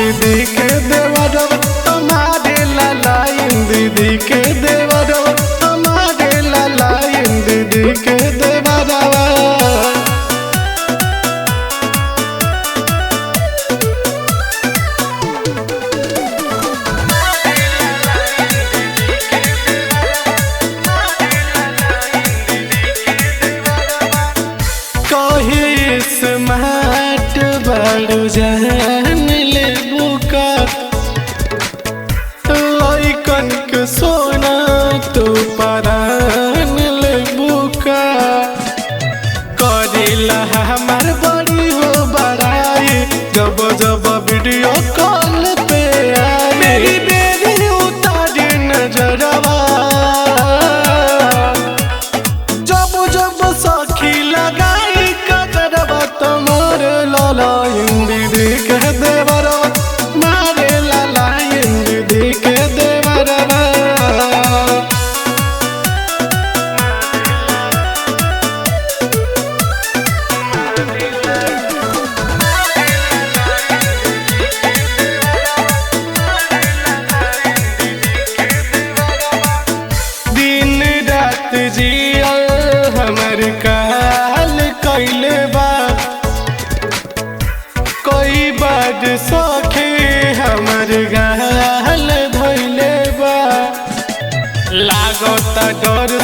दीदी के देवरवा तुम्हारे लालाइन दीदी के देवरवा तुम्हारे लालाइन दीदी के देवरवा। कही स्मार्ट बड़ू जान ले बुका लइकन के सोना तो परान ले बुका करेला हमार बड़ी हो बड़ाई जब जब वीडियो कॉल पे आई मेरी बेरी उतारे नजरवा जब जब सखी लगाई कजरवा तुम्हारे लालाइन दीदी के देवरवा मारे लालाइन दीदी के देवरवा। दिन रात जियल हमर काल कैले बा कोई बात सखे हमर गाल धैले बा लागता डर